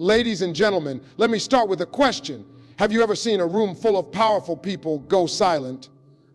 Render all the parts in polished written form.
Ladies and gentlemen, let me start with a question. Have you ever seen a room full of powerful people go silent?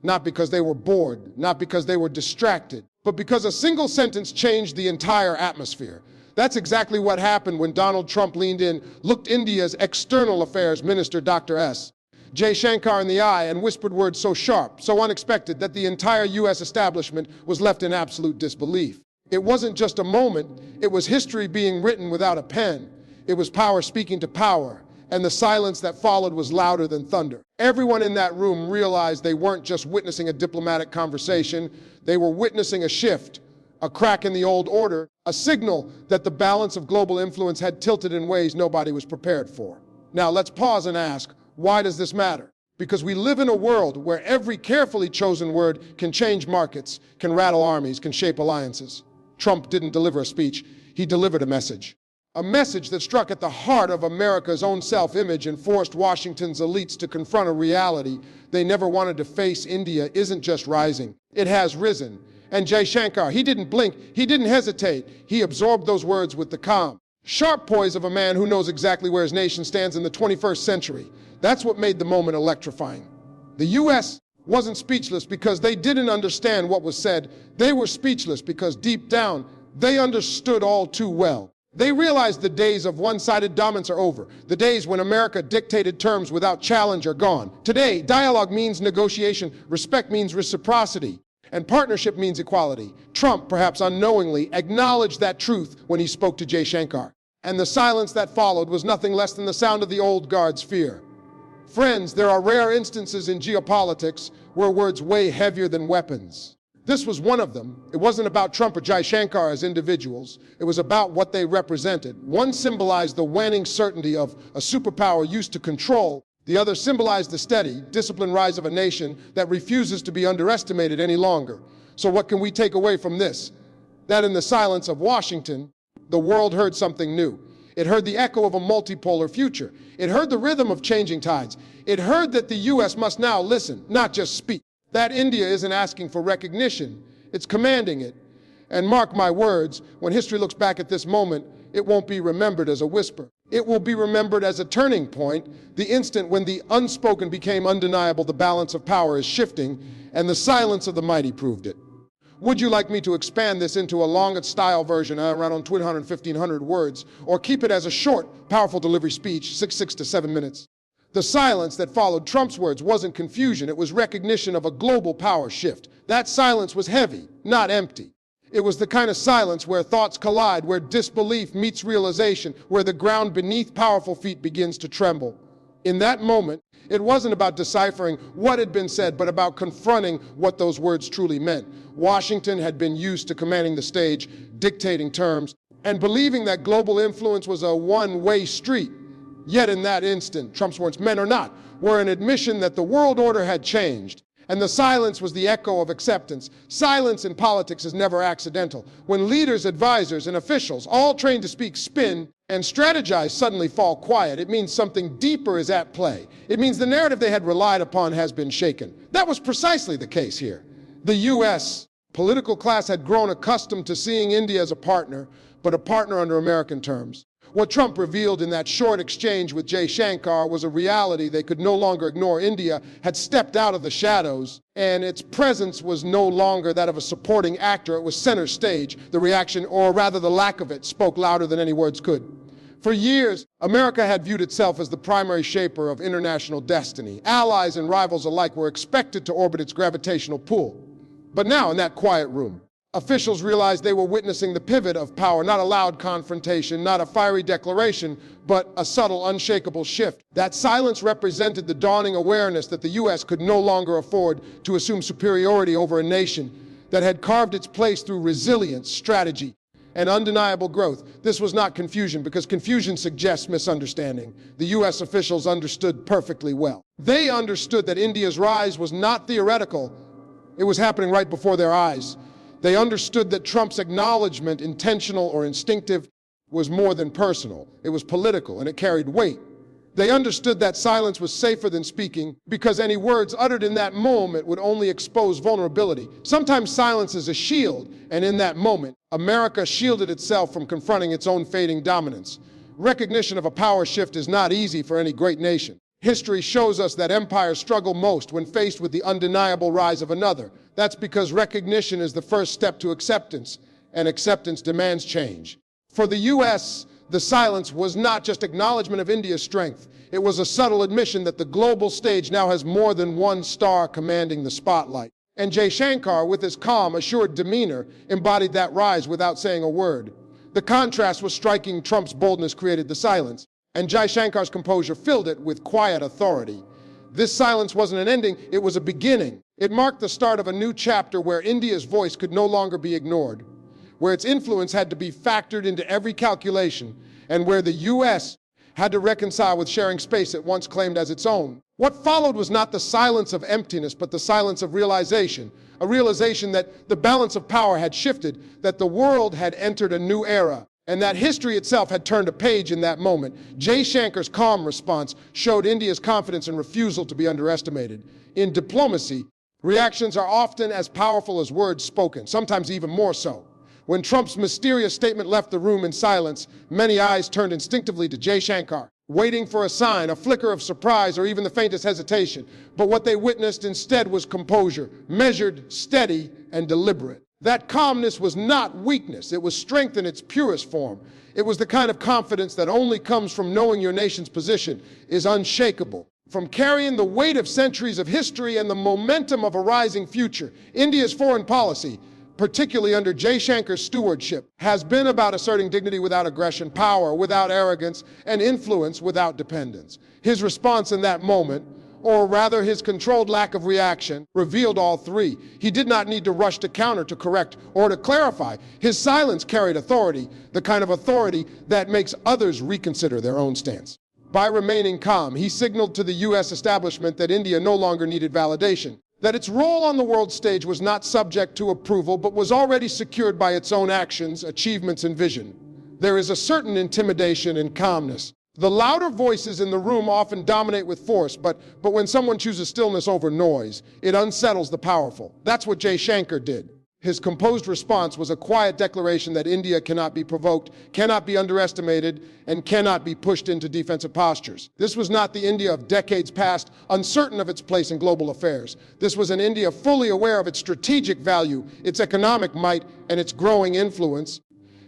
Not because they were bored, not because they were distracted, but because a single sentence changed the entire atmosphere. That's exactly what happened when Donald Trump leaned in, looked India's External Affairs Minister, Dr. S. Jaishankar in the eye and whispered words so sharp, so unexpected, that the entire U.S. establishment was left in absolute disbelief. It wasn't just a moment, it was history being written without a pen. It was power speaking to power, and the silence that followed was louder than thunder. Everyone in that room realized they weren't just witnessing a diplomatic conversation, they were witnessing a shift, a crack in the old order, a signal that the balance of global influence had tilted in ways nobody was prepared for. Now let's pause and ask, why does this matter? Because we live in a world where every carefully chosen word can change markets, can rattle armies, can shape alliances. Trump didn't deliver a speech, he delivered a message. A message that struck at the heart of America's own self-image and forced Washington's elites to confront a reality they never wanted to face. India isn't just rising, it has risen. And Jaishankar, he didn't blink, he didn't hesitate. He absorbed those words with the calm, sharp poise of a man who knows exactly where his nation stands in the 21st century. That's what made the moment electrifying. The U.S. wasn't speechless because they didn't understand what was said. They were speechless because deep down, they understood all too well. They realized the days of one-sided dominance are over. The days when America dictated terms without challenge are gone. Today, dialogue means negotiation, respect means reciprocity, and partnership means equality. Trump, perhaps unknowingly, acknowledged that truth when he spoke to Jaishankar. And the silence that followed was nothing less than the sound of the old guard's fear. Friends, there are rare instances in geopolitics where words weigh heavier than weapons. This was one of them. It wasn't about Trump or Jaishankar as individuals. It was about what they represented. One symbolized the waning certainty of a superpower used to control. The other symbolized the steady, disciplined rise of a nation that refuses to be underestimated any longer. So what can we take away from this? That in the silence of Washington, the world heard something new. It heard the echo of a multipolar future. It heard the rhythm of changing tides. It heard that the U.S. must now listen, not just speak. That India isn't asking for recognition, it's commanding it. And mark my words, when history looks back at this moment, it won't be remembered as a whisper. It will be remembered as a turning point, the instant when the unspoken became undeniable, the balance of power is shifting, and the silence of the mighty proved it. Would you like me to expand this into a longer style version, around 1,200, 1,500 words, or keep it as a short, powerful delivery speech, 6 to 7 minutes? The silence that followed Trump's words wasn't confusion, it was recognition of a global power shift. That silence was heavy, not empty. It was the kind of silence where thoughts collide, where disbelief meets realization, where the ground beneath powerful feet begins to tremble. In that moment, it wasn't about deciphering what had been said, but about confronting what those words truly meant. Washington had been used to commanding the stage, dictating terms, and believing that global influence was a one-way street. Yet in that instant, Trump's words, men or not, were an admission that the world order had changed. And the silence was the echo of acceptance. Silence in politics is never accidental. When leaders, advisors, and officials, all trained to speak, spin, and strategize suddenly fall quiet, it means something deeper is at play. It means the narrative they had relied upon has been shaken. That was precisely the case here. The U.S. political class had grown accustomed to seeing India as a partner, but a partner under American terms. What Trump revealed in that short exchange with Jaishankar was a reality they could no longer ignore. India had stepped out of the shadows, and its presence was no longer that of a supporting actor. It was center stage. The reaction, or rather the lack of it, spoke louder than any words could. For years, America had viewed itself as the primary shaper of international destiny. Allies and rivals alike were expected to orbit its gravitational pull. But now, in that quiet room, officials realized they were witnessing the pivot of power, not a loud confrontation, not a fiery declaration, but a subtle, unshakable shift. That silence represented the dawning awareness that the U.S. could no longer afford to assume superiority over a nation that had carved its place through resilience, strategy, and undeniable growth. This was not confusion, because confusion suggests misunderstanding. The U.S. officials understood perfectly well. They understood that India's rise was not theoretical. It was happening right before their eyes. They understood that Trump's acknowledgement, intentional or instinctive, was more than personal. It was political, and it carried weight. They understood that silence was safer than speaking, because any words uttered in that moment would only expose vulnerability. Sometimes silence is a shield, and in that moment, America shielded itself from confronting its own fading dominance. Recognition of a power shift is not easy for any great nation. History shows us that empires struggle most when faced with the undeniable rise of another. That's because recognition is the first step to acceptance, and acceptance demands change. For the U.S., the silence was not just acknowledgement of India's strength. It was a subtle admission that the global stage now has more than one star commanding the spotlight. And Jaishankar, with his calm, assured demeanor, embodied that rise without saying a word. The contrast was striking. Trump's boldness created the silence, and Jaishankar's composure filled it with quiet authority. This silence wasn't an ending, it was a beginning. It marked the start of a new chapter where India's voice could no longer be ignored, where its influence had to be factored into every calculation, and where the U.S. had to reconcile with sharing space it once claimed as its own. What followed was not the silence of emptiness, but the silence of realization, a realization that the balance of power had shifted, that the world had entered a new era, and that history itself had turned a page in that moment. Jaishankar's calm response showed India's confidence and refusal to be underestimated. In diplomacy, reactions are often as powerful as words spoken, sometimes even more so. When Trump's mysterious statement left the room in silence, many eyes turned instinctively to Jaishankar, waiting for a sign, a flicker of surprise, or even the faintest hesitation. But what they witnessed instead was composure, measured, steady, and deliberate. That calmness was not weakness. It was strength in its purest form. It was the kind of confidence that only comes from knowing your nation's position is unshakable. From carrying the weight of centuries of history and the momentum of a rising future, India's foreign policy, particularly under Jaishankar's stewardship, has been about asserting dignity without aggression, power without arrogance, and influence without dependence. His response in that moment, or rather his controlled lack of reaction, revealed all three. He did not need to rush to counter, to correct, or to clarify. His silence carried authority, the kind of authority that makes others reconsider their own stance. By remaining calm, he signaled to the U.S. establishment that India no longer needed validation, that its role on the world stage was not subject to approval, but was already secured by its own actions, achievements, and vision. There is a certain intimidation in calmness. The louder voices in the room often dominate with force, but when someone chooses stillness over noise, it unsettles the powerful. That's what Jaishankar did. His composed response was a quiet declaration that India cannot be provoked, cannot be underestimated, and cannot be pushed into defensive postures. This was not the India of decades past, uncertain of its place in global affairs. This was an India fully aware of its strategic value, its economic might, and its growing influence,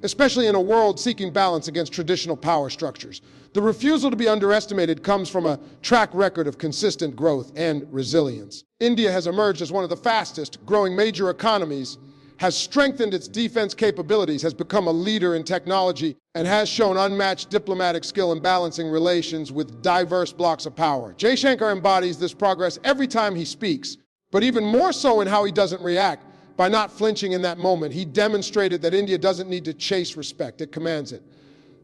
especially in a world seeking balance against traditional power structures. The refusal to be underestimated comes from a track record of consistent growth and resilience. India has emerged as one of the fastest growing major economies, has strengthened its defense capabilities, has become a leader in technology, and has shown unmatched diplomatic skill in balancing relations with diverse blocks of power. Jaishankar embodies this progress every time he speaks, but even more so in how he doesn't react. By not flinching in that moment, he demonstrated that India doesn't need to chase respect, it commands it.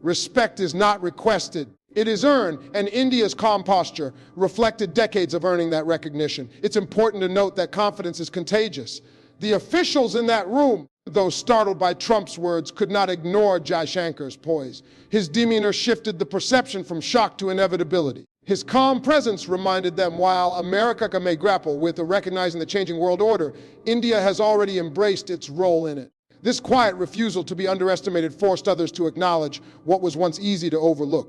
Respect is not requested, it is earned, and India's calm posture reflected decades of earning that recognition. It's important to note that confidence is contagious. The officials in that room, though startled by Trump's words, could not ignore Jaishankar's poise. His demeanor shifted the perception from shock to inevitability. His calm presence reminded them while America may grapple with recognizing the changing world order, India has already embraced its role in it. This quiet refusal to be underestimated forced others to acknowledge what was once easy to overlook,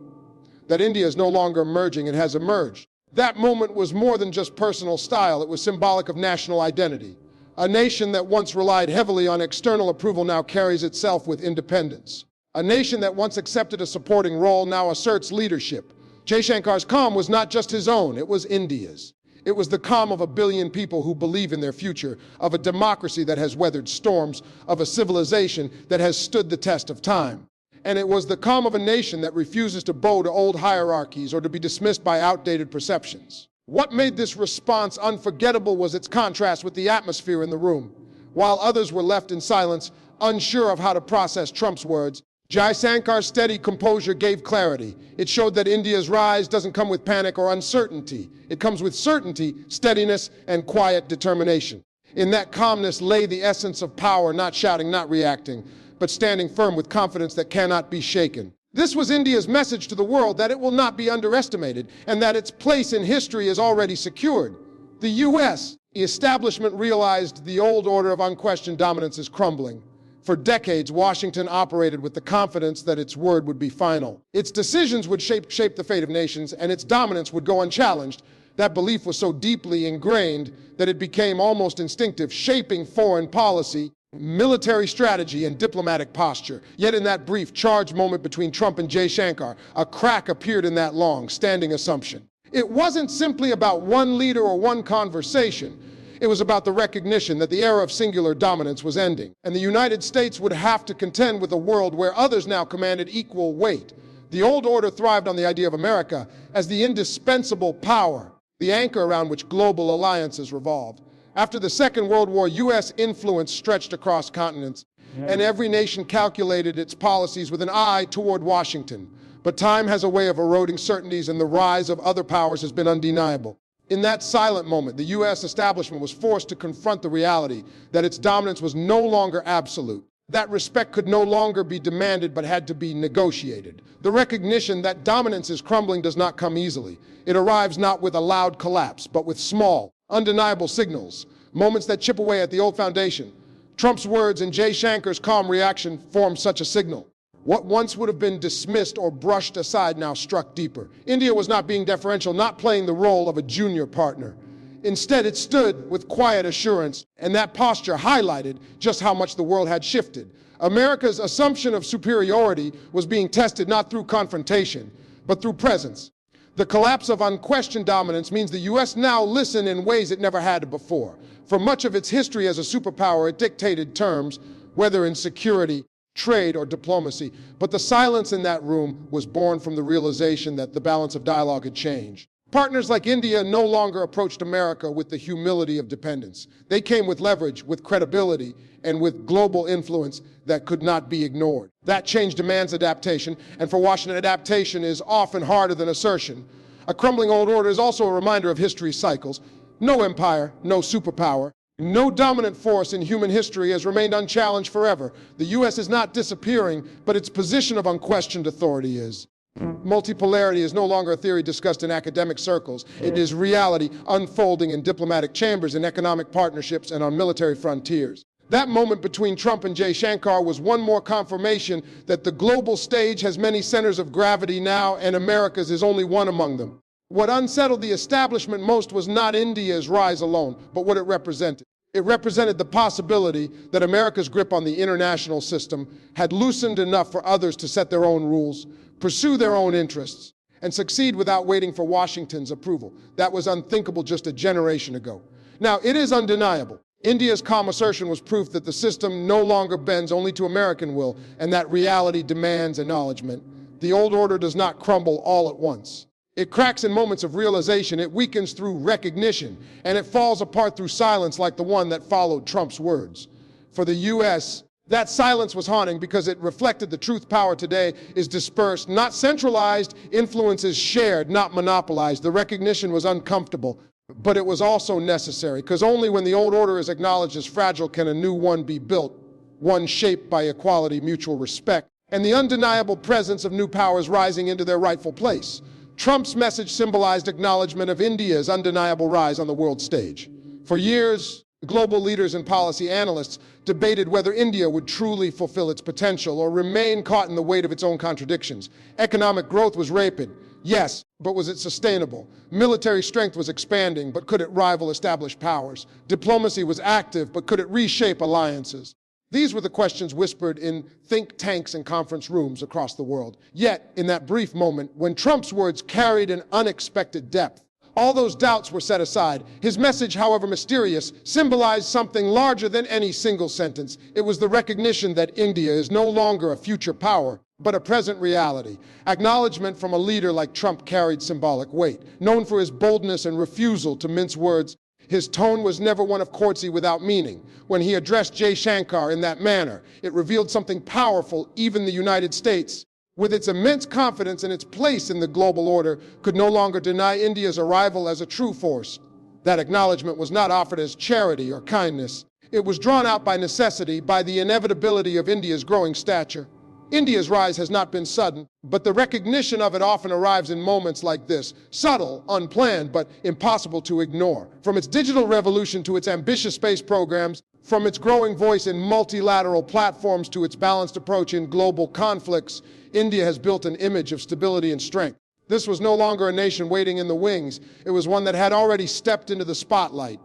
that India is no longer emerging, it has emerged. That moment was more than just personal style, it was symbolic of national identity. A nation that once relied heavily on external approval now carries itself with independence. A nation that once accepted a supporting role now asserts leadership. Jaishankar's calm was not just his own, it was India's. It was the calm of 1 billion people who believe in their future, of a democracy that has weathered storms, of a civilization that has stood the test of time. And it was the calm of a nation that refuses to bow to old hierarchies or to be dismissed by outdated perceptions. What made this response unforgettable was its contrast with the atmosphere in the room. While others were left in silence, unsure of how to process Trump's words, Jaishankar's steady composure gave clarity. It showed that India's rise doesn't come with panic or uncertainty. It comes with certainty, steadiness, and quiet determination. In that calmness lay the essence of power, not shouting, not reacting, but standing firm with confidence that cannot be shaken. This was India's message to the world that it will not be underestimated and that its place in history is already secured. The U.S. establishment realized the old order of unquestioned dominance is crumbling. For decades, Washington operated with the confidence that its word would be final. Its decisions would shape the fate of nations, and its dominance would go unchallenged. That belief was so deeply ingrained that it became almost instinctive, shaping foreign policy, military strategy, and diplomatic posture. Yet in that brief, charged moment between Trump and Jaishankar, a crack appeared in that long-standing assumption. It wasn't simply about one leader or one conversation. It was about the recognition that the era of singular dominance was ending, and the United States would have to contend with a world where others now commanded equal weight. The old order thrived on the idea of America as the indispensable power, the anchor around which global alliances revolved. After the Second World War, U.S. influence stretched across continents, and every nation calculated its policies with an eye toward Washington. But time has a way of eroding certainties, and the rise of other powers has been undeniable. In that silent moment, the U.S. establishment was forced to confront the reality that its dominance was no longer absolute. That respect could no longer be demanded but had to be negotiated. The recognition that dominance is crumbling does not come easily. It arrives not with a loud collapse, but with small, undeniable signals, moments that chip away at the old foundation. Trump's words and Jaishankar's calm reaction formed such a signal. What once would have been dismissed or brushed aside now struck deeper. India was not being deferential, not playing the role of a junior partner. Instead, it stood with quiet assurance, and that posture highlighted just how much the world had shifted. America's assumption of superiority was being tested not through confrontation, but through presence. The collapse of unquestioned dominance means the U.S. now listens in ways it never had before. For much of its history as a superpower, it dictated terms, whether in security, trade, or diplomacy. But the silence in that room was born from the realization that the balance of dialogue had changed. Partners like India no longer approached America with the humility of dependence. They came with leverage, with credibility, and with global influence that could not be ignored. That change demands adaptation, and for Washington, adaptation is often harder than assertion. A crumbling old order is also a reminder of history's cycles. No empire, no superpower, no dominant force in human history has remained unchallenged forever. The U.S. is not disappearing, but its position of unquestioned authority is. Multipolarity is no longer a theory discussed in academic circles. It is reality unfolding in diplomatic chambers, in economic partnerships, and on military frontiers. That moment between Trump and Jaishankar was one more confirmation that the global stage has many centers of gravity now, and America's is only one among them. What unsettled the establishment most was not India's rise alone, but what it represented. It represented the possibility that America's grip on the international system had loosened enough for others to set their own rules, pursue their own interests, and succeed without waiting for Washington's approval. That was unthinkable just a generation ago. Now, it is undeniable. India's calm assertion was proof that the system no longer bends only to American will, and that reality demands acknowledgement. The old order does not crumble all at once. It cracks in moments of realization, it weakens through recognition, and it falls apart through silence like the one that followed Trump's words. For the U.S., that silence was haunting because it reflected the truth power today is dispersed, not centralized, influence is shared, not monopolized. The recognition was uncomfortable, but it was also necessary, because only when the old order is acknowledged as fragile can a new one be built, one shaped by equality, mutual respect, and the undeniable presence of new powers rising into their rightful place. Trump's message symbolized acknowledgement of India's undeniable rise on the world stage. For years, global leaders and policy analysts debated whether India would truly fulfill its potential or remain caught in the weight of its own contradictions. Economic growth was rapid, yes, but was it sustainable? Military strength was expanding, but could it rival established powers? Diplomacy was active, but could it reshape alliances? These were the questions whispered in think tanks and conference rooms across the world. Yet, in that brief moment, when Trump's words carried an unexpected depth, all those doubts were set aside. His message, however mysterious, symbolized something larger than any single sentence. It was the recognition that India is no longer a future power, but a present reality. Acknowledgement from a leader like Trump carried symbolic weight. Known for his boldness and refusal to mince words, his tone was never one of courtesy without meaning. When he addressed Jaishankar in that manner, it revealed something powerful. Even the United States, with its immense confidence in its place in the global order, could no longer deny India's arrival as a true force. That acknowledgement was not offered as charity or kindness. It was drawn out by necessity, by the inevitability of India's growing stature. India's rise has not been sudden, but the recognition of it often arrives in moments like this, subtle, unplanned, but impossible to ignore. From its digital revolution to its ambitious space programs, From its growing voice in multilateral platforms to its balanced approach in global conflicts, India has built an image of stability and strength. This was no longer a nation waiting in the wings. It was one that had already stepped into the spotlight.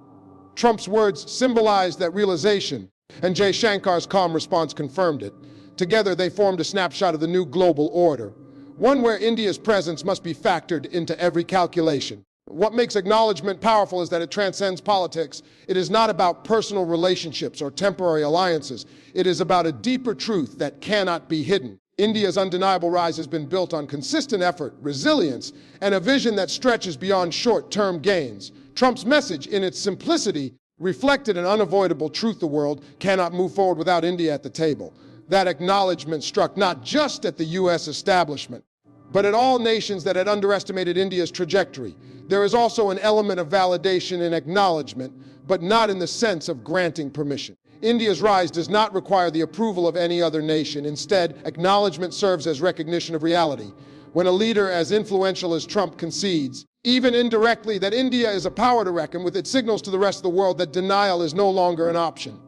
Trump's words symbolized that realization, and Jaishankar's calm response confirmed it. Together, they formed a snapshot of the new global order, one where India's presence must be factored into every calculation. What makes acknowledgement powerful is that it transcends politics. It is not about personal relationships or temporary alliances. It is about a deeper truth that cannot be hidden. India's undeniable rise has been built on consistent effort, resilience, and a vision that stretches beyond short-term gains. Trump's message, in its simplicity, reflected an unavoidable truth: the world cannot move forward without India at the table. That acknowledgement struck not just at the U.S. establishment, but at all nations that had underestimated India's trajectory. There is also an element of validation and acknowledgement, but not in the sense of granting permission. India's rise does not require the approval of any other nation. Instead, acknowledgement serves as recognition of reality. When a leader as influential as Trump concedes, even indirectly, that India is a power to reckon with, it signals to the rest of the world that denial is no longer an option.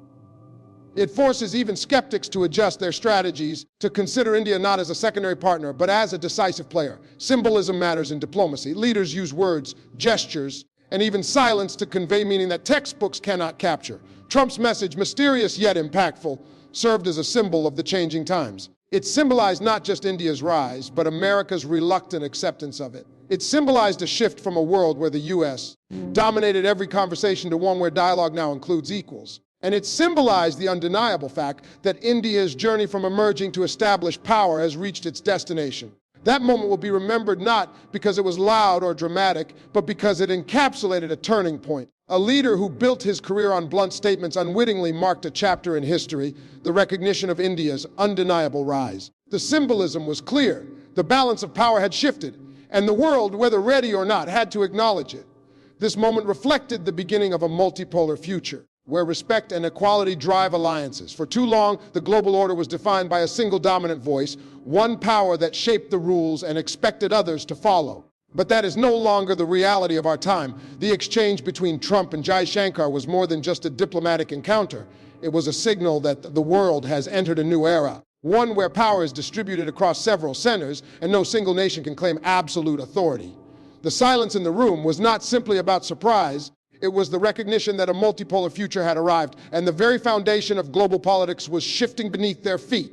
It forces even skeptics to adjust their strategies, to consider India not as a secondary partner, but as a decisive player. Symbolism matters in diplomacy. Leaders use words, gestures, and even silence to convey meaning that textbooks cannot capture. Trump's message, mysterious yet impactful, served as a symbol of the changing times. It symbolized not just India's rise, but America's reluctant acceptance of it. It symbolized a shift from a world where the U.S. dominated every conversation to one where dialogue now includes equals. And it symbolized the undeniable fact that India's journey from emerging to established power has reached its destination. That moment will be remembered not because it was loud or dramatic, but because it encapsulated a turning point. A leader who built his career on blunt statements unwittingly marked a chapter in history, the recognition of India's undeniable rise. The symbolism was clear. The balance of power had shifted, and the world, whether ready or not, had to acknowledge it. This moment reflected the beginning of a multipolar future, where respect and equality drive alliances. For too long, the global order was defined by a single dominant voice, one power that shaped the rules and expected others to follow. But that is no longer the reality of our time. The exchange between Trump and Jaishankar was more than just a diplomatic encounter. It was a signal that the world has entered a new era, one where power is distributed across several centers and no single nation can claim absolute authority. The silence in the room was not simply about surprise. It was the recognition that a multipolar future had arrived, and the very foundation of global politics was shifting beneath their feet.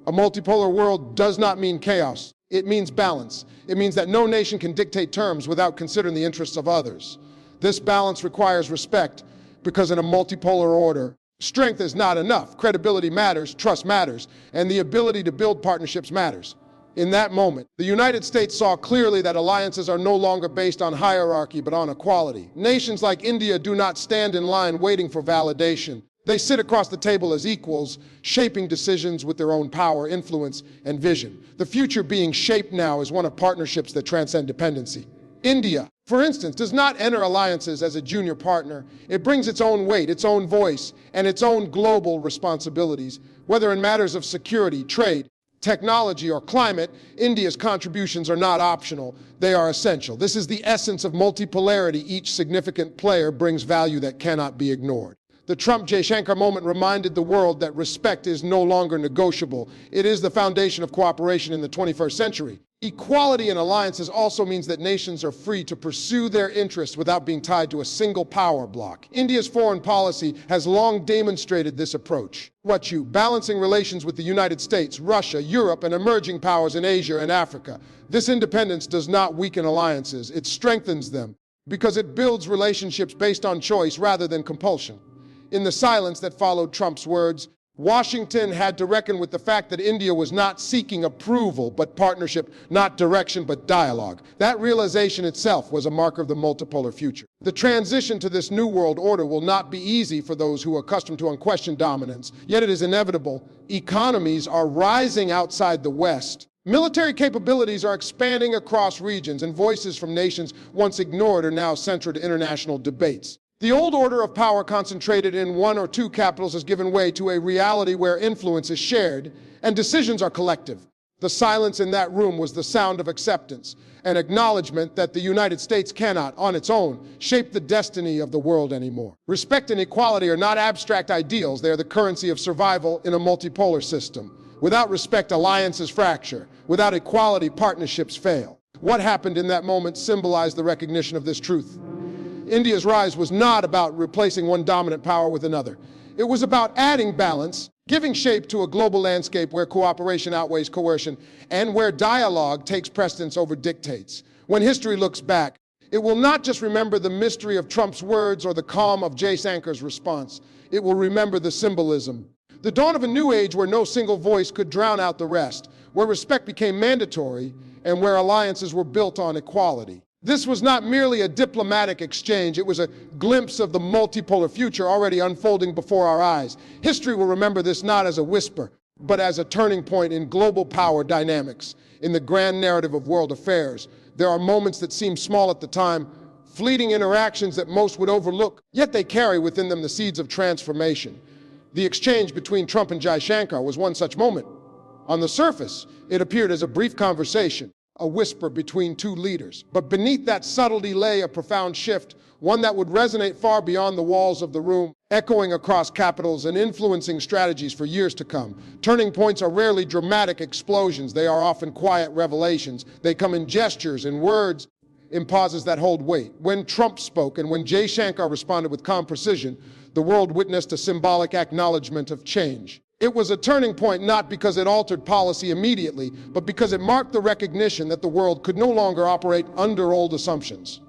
A multipolar world does not mean chaos. It means balance. It means that no nation can dictate terms without considering the interests of others. This balance requires respect, because in a multipolar order, strength is not enough. Credibility matters, trust matters, and the ability to build partnerships matters. In that moment, the United States saw clearly that alliances are no longer based on hierarchy, but on equality. Nations like India do not stand in line waiting for validation. They sit across the table as equals, shaping decisions with their own power, influence, and vision. The future being shaped now is one of partnerships that transcend dependency. India, for instance, does not enter alliances as a junior partner. It brings its own weight, its own voice, and its own global responsibilities. Whether in matters of security, trade, technology, or climate, India's contributions are not optional. They are essential. This is the essence of multipolarity. Each significant player brings value that cannot be ignored. The Trump-Jaishankar moment reminded the world that respect is no longer negotiable. It is the foundation of cooperation in the 21st century. Equality in alliances also means that nations are free to pursue their interests without being tied to a single power bloc. India's foreign policy has long demonstrated this approach. Balancing relations with the United States, Russia, Europe, and emerging powers in Asia and Africa. This independence does not weaken alliances. It strengthens them because it builds relationships based on choice rather than compulsion. In the silence that followed Trump's words, Washington had to reckon with the fact that India was not seeking approval, but partnership, not direction, but dialogue. That realization itself was a marker of the multipolar future. The transition to this new world order will not be easy for those who are accustomed to unquestioned dominance, yet it is inevitable. Economies are rising outside the West. Military capabilities are expanding across regions, and voices from nations once ignored are now central to international debates. The old order of power concentrated in one or two capitals has given way to a reality where influence is shared and decisions are collective. The silence in that room was the sound of acceptance, an acknowledgement that the United States cannot, on its own, shape the destiny of the world anymore. Respect and equality are not abstract ideals. They are the currency of survival in a multipolar system. Without respect, alliances fracture. Without equality, partnerships fail. What happened in that moment symbolized the recognition of this truth. India's rise was not about replacing one dominant power with another. It was about adding balance, giving shape to a global landscape where cooperation outweighs coercion and where dialogue takes precedence over dictates. When history looks back, it will not just remember the mystery of Trump's words or the calm of Jaishankar's response. It will remember the symbolism. The dawn of a new age where no single voice could drown out the rest, where respect became mandatory and where alliances were built on equality. This was not merely a diplomatic exchange, it was a glimpse of the multipolar future already unfolding before our eyes. History will remember this not as a whisper, but as a turning point in global power dynamics. In the grand narrative of world affairs, there are moments that seem small at the time, fleeting interactions that most would overlook, yet they carry within them the seeds of transformation. The exchange between Trump and Jaishankar was one such moment. On the surface, it appeared as a brief conversation, a whisper between two leaders. But beneath that subtlety lay a profound shift, one that would resonate far beyond the walls of the room, echoing across capitals and influencing strategies for years to come. Turning points are rarely dramatic explosions. They are often quiet revelations. They come in gestures, in words, in pauses that hold weight. When Trump spoke and when Jaishankar responded with calm precision, the world witnessed a symbolic acknowledgement of change. It was a turning point not because it altered policy immediately, but because it marked the recognition that the world could no longer operate under old assumptions.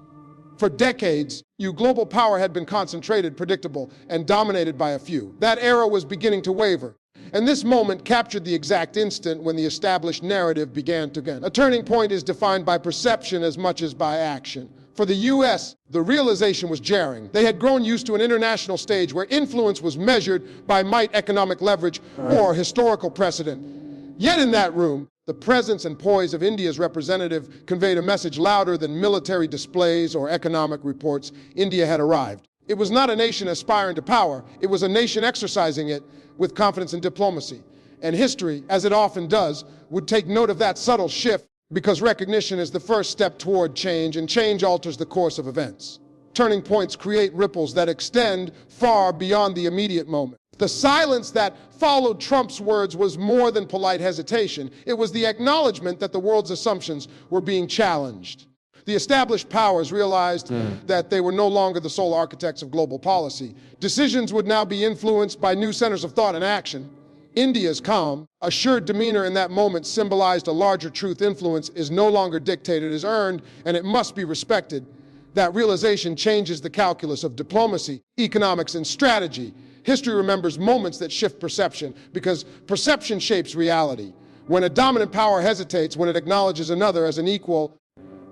For decades, global power had been concentrated, predictable, and dominated by a few. That era was beginning to waver, and this moment captured the exact instant when the established narrative began to end. A turning point is defined by perception as much as by action. For the U.S., the realization was jarring. They had grown used to an international stage where influence was measured by might, economic leverage, or historical precedent. Yet in that room, the presence and poise of India's representative conveyed a message louder than military displays or economic reports. India had arrived. It was not a nation aspiring to power. It was a nation exercising it with confidence and diplomacy. And history, as it often does, would take note of that subtle shift, because recognition is the first step toward change, and change alters the course of events. Turning points create ripples that extend far beyond the immediate moment. The silence that followed Trump's words was more than polite hesitation. It was the acknowledgement that the world's assumptions were being challenged. The established powers realized that they were no longer the sole architects of global policy. Decisions would now be influenced by new centers of thought and action. India's calm, assured demeanor in that moment symbolized a larger truth. Influence is no longer dictated, it is earned, and it must be respected. That realization changes the calculus of diplomacy, economics, and strategy. History remembers moments that shift perception, because perception shapes reality. When a dominant power hesitates, when it acknowledges another as an equal,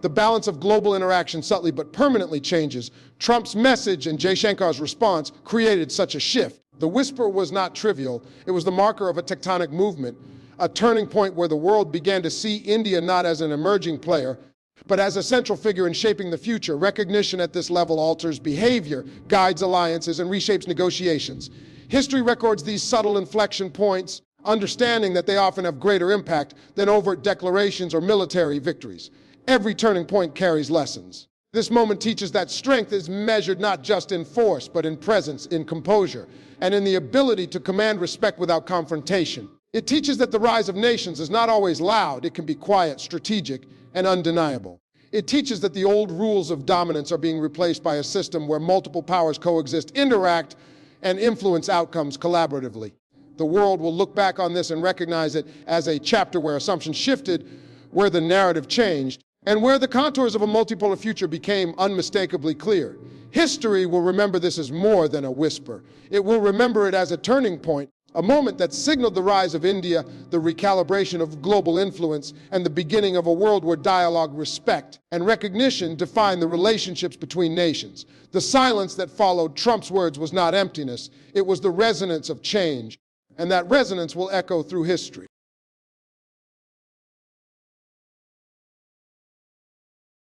the balance of global interaction subtly but permanently changes. Trump's message and Jaishankar's response created such a shift. The whisper was not trivial. It was the marker of a tectonic movement, a turning point where the world began to see India not as an emerging player, but as a central figure in shaping the future. Recognition at this level alters behavior, guides alliances, and reshapes negotiations. History records these subtle inflection points, understanding that they often have greater impact than overt declarations or military victories. Every turning point carries lessons. This moment teaches that strength is measured not just in force, but in presence, in composure, and in the ability to command respect without confrontation. It teaches that the rise of nations is not always loud. It can be quiet, strategic, and undeniable. It teaches that the old rules of dominance are being replaced by a system where multiple powers coexist, interact, and influence outcomes collaboratively. The world will look back on this and recognize it as a chapter where assumptions shifted, where the narrative changed, and where the contours of a multipolar future became unmistakably clear. History will remember this as more than a whisper. It will remember it as a turning point, a moment that signaled the rise of India, the recalibration of global influence, and the beginning of a world where dialogue, respect, and recognition define the relationships between nations. The silence that followed Trump's words was not emptiness. It was the resonance of change, and that resonance will echo through history.